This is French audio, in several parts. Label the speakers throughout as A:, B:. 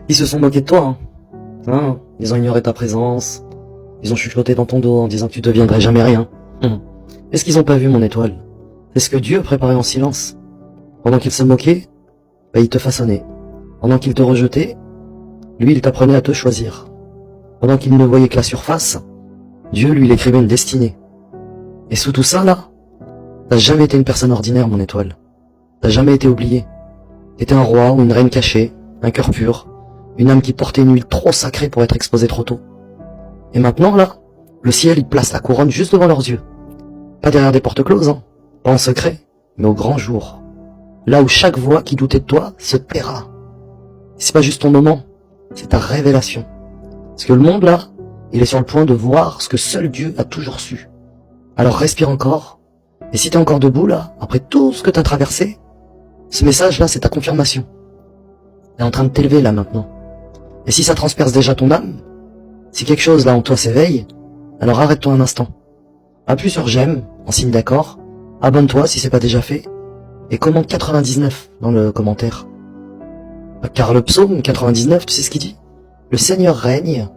A: Ils se sont moqués de toi, Ils ont ignoré ta présence. Ils ont chuchoté dans ton dos en disant que tu deviendrais jamais rien. Est-ce qu'ils ont pas vu, mon étoile? C'est ce que Dieu préparait en silence. Pendant qu'ils se moquaient, il te façonnait. Pendant qu'ils te rejetaient, lui, il t'apprenait à te choisir. Pendant qu'il ne voyait que la surface, Dieu, lui, il écrivait une destinée. Et sous tout ça, là, t'as jamais été une personne ordinaire, mon étoile. T'as jamais été oublié. T'étais un roi ou une reine cachée, un cœur pur, une âme qui portait une huile trop sacrée pour être exposée trop tôt. Et maintenant, là, le ciel, il place la couronne juste devant leurs yeux. Pas derrière des portes closes, pas en secret, mais au grand jour. Là où chaque voix qui doutait de toi se paiera. C'est pas juste ton moment, c'est ta révélation. Parce que le monde, là, il est sur le point de voir ce que seul Dieu a toujours su. Alors respire encore, et si t'es encore debout, là, après tout ce que t'as traversé, ce message-là, c'est ta confirmation. Elle est en train de t'élever, là, maintenant. Et si ça transperce déjà ton âme, si quelque chose, là, en toi s'éveille, alors arrête-toi un instant. Appuie sur j'aime, en signe d'accord, abonne-toi si c'est pas déjà fait, et commente 99 dans le commentaire. Car le psaume 99, tu sais ce qu'il dit? Le Seigneur règne,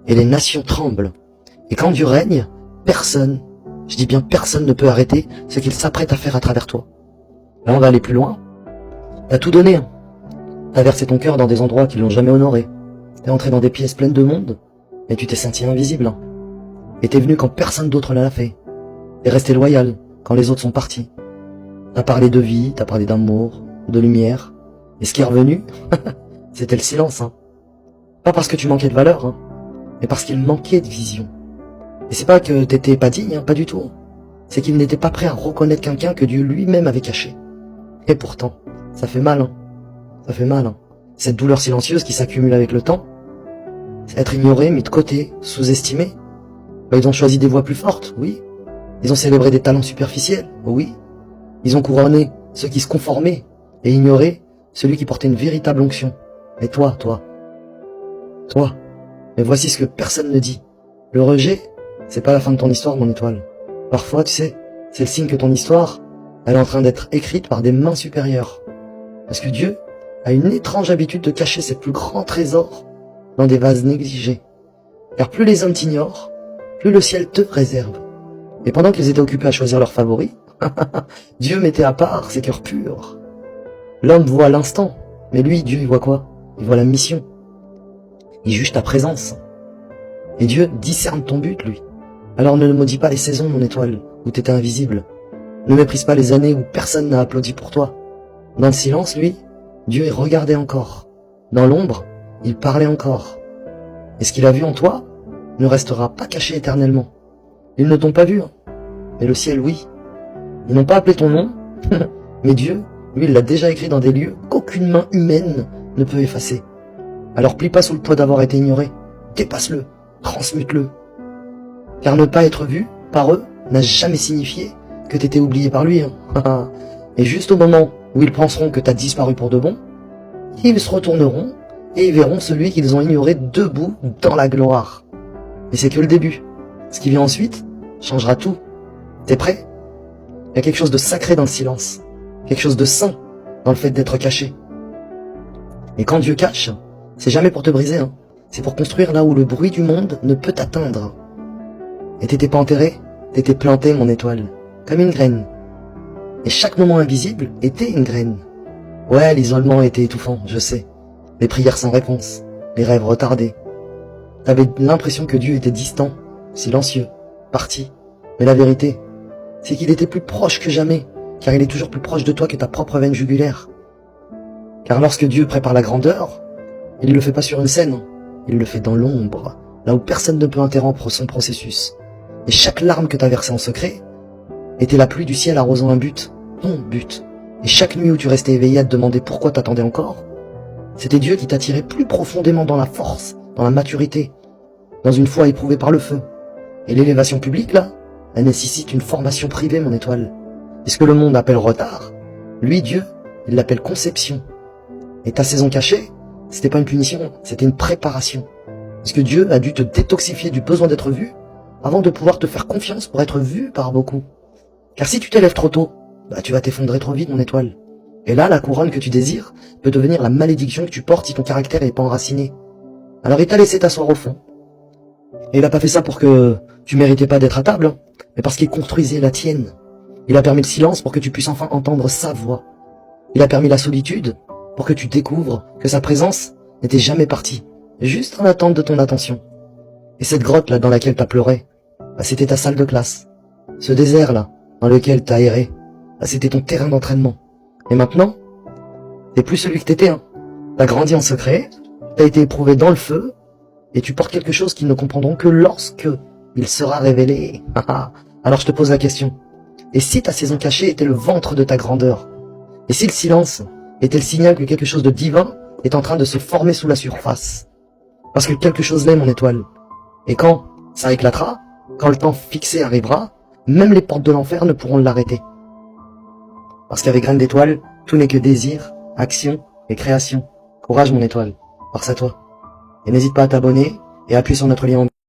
A: et les nations tremblent. Et quand Dieu règne, personne, je dis bien personne, ne peut arrêter ce qu'il s'apprête à faire à travers toi. Là, on va aller plus loin. T'as tout donné, T'as versé ton cœur dans des endroits qui l'ont jamais honoré. T'es entré dans des pièces pleines de monde, et tu t'es senti invisible. Et t'es venu quand personne d'autre l'a fait. T'es resté loyal quand les autres sont partis. T'as parlé de vie, t'as parlé d'amour, de lumière. Et ce qui est revenu, c'était le silence, Pas parce que tu manquais de valeur, mais parce qu'il manquait de vision. Et c'est pas que t'étais pas digne, pas du tout. C'est qu'il n'était pas prêt à reconnaître quelqu'un que Dieu lui-même avait caché. Et pourtant, ça fait mal, Ça fait mal, Cette douleur silencieuse qui s'accumule avec le temps. C'est être ignoré, mis de côté, sous-estimé. Ils ont choisi des voies plus fortes, oui. Ils ont célébré des talents superficiels, oui. Ils ont couronné ceux qui se conformaient et ignoré celui qui portait une véritable onction. Et toi. Mais voici ce que personne ne dit. Le rejet, c'est pas la fin de ton histoire, mon étoile. Parfois, tu sais, c'est le signe que ton histoire, elle est en train d'être écrite par des mains supérieures. Parce que Dieu a une étrange habitude de cacher ses plus grands trésors dans des vases négligés. Car plus les hommes t'ignorent, plus le ciel te réserve. Et pendant qu'ils étaient occupés à choisir leurs favoris, Dieu mettait à part ses cœurs purs. L'homme voit l'instant, mais lui, Dieu, il voit quoi? Il voit la mission. Il juge ta présence. Et Dieu discerne ton but, lui. Alors ne maudis pas les saisons, mon étoile, où t'étais invisible. Ne méprise pas les années où personne n'a applaudi pour toi. Dans le silence, lui, Dieu il regardait encore. Dans l'ombre, il parlait encore. Et ce qu'il a vu en toi ne restera pas caché éternellement. Ils ne t'ont pas vu, mais le ciel, oui. Ils n'ont pas appelé ton nom, mais Dieu, lui, il l'a déjà écrit dans des lieux qu'aucune main humaine ne peut effacer. Alors plie pas sous le poids d'avoir été ignoré. Dépasse-le, transmute-le. Car ne pas être vu par eux n'a jamais signifié que t'étais oublié par lui. Et juste au moment où ils penseront que t'as disparu pour de bon, ils se retourneront et ils verront celui qu'ils ont ignoré debout dans la gloire. Et c'est que le début. Ce qui vient ensuite changera tout. T'es prêt? Il y a quelque chose de sacré dans le silence. Quelque chose de saint dans le fait d'être caché. Et quand Dieu cache, c'est jamais pour te briser, C'est pour construire là où le bruit du monde ne peut t'atteindre. Et t'étais pas enterré, t'étais planté, mon étoile, comme une graine. Et chaque moment invisible était une graine. Ouais, l'isolement était étouffant, je sais. Les prières sans réponse, les rêves retardés. T'avais l'impression que Dieu était distant, silencieux, parti. Mais la vérité, c'est qu'il était plus proche que jamais, car il est toujours plus proche de toi que ta propre veine jugulaire. Car lorsque Dieu prépare la grandeur, il le fait pas sur une scène, il le fait dans l'ombre, là où personne ne peut interrompre son processus. Et chaque larme que t'as versée en secret était la pluie du ciel arrosant un but, ton but. Et chaque nuit où tu restais éveillé à te demander pourquoi t'attendais encore, c'était Dieu qui t'attirait plus profondément dans la force, dans la maturité, dans une foi éprouvée par le feu. Et l'élévation publique, là, elle nécessite une formation privée, mon étoile. Et ce que le monde appelle retard, lui, Dieu, il l'appelle conception. Et ta saison cachée, c'était pas une punition, c'était une préparation. Parce que Dieu a dû te détoxifier du besoin d'être vu, avant de pouvoir te faire confiance pour être vu par beaucoup. Car si tu t'élèves trop tôt, tu vas t'effondrer trop vite, mon étoile. Et là, la couronne que tu désires peut devenir la malédiction que tu portes si ton caractère n'est pas enraciné. Alors il t'a laissé t'asseoir au fond. Et il a pas fait ça pour que tu méritais pas d'être à table, hein, mais parce qu'il construisait la tienne. Il a permis le silence pour que tu puisses enfin entendre sa voix. Il a permis la solitude pour que tu découvres que sa présence n'était jamais partie, juste en attente de ton attention. Et cette grotte là dans laquelle t'as pleuré, bah, c'était ta salle de classe. Ce désert là, dans lequel t'as erré, bah, c'était ton terrain d'entraînement. Et maintenant, t'es plus celui que t'étais, hein. T'as grandi en secret, t'as été éprouvé dans le feu, et tu portes quelque chose qu'ils ne comprendront que lorsque il sera révélé. Alors je te pose la question. Et si ta saison cachée était le ventre de ta grandeur? Et si le silence était le signal que quelque chose de divin est en train de se former sous la surface? Parce que quelque chose l'est, mon étoile. Et quand ça éclatera, quand le temps fixé arrivera, même les portes de l'enfer ne pourront l'arrêter. Parce qu'avec Graines d'étoile, tout n'est que désir, action et création. Courage, mon étoile. Force à toi. Et n'hésite pas à t'abonner et appuie sur notre lien en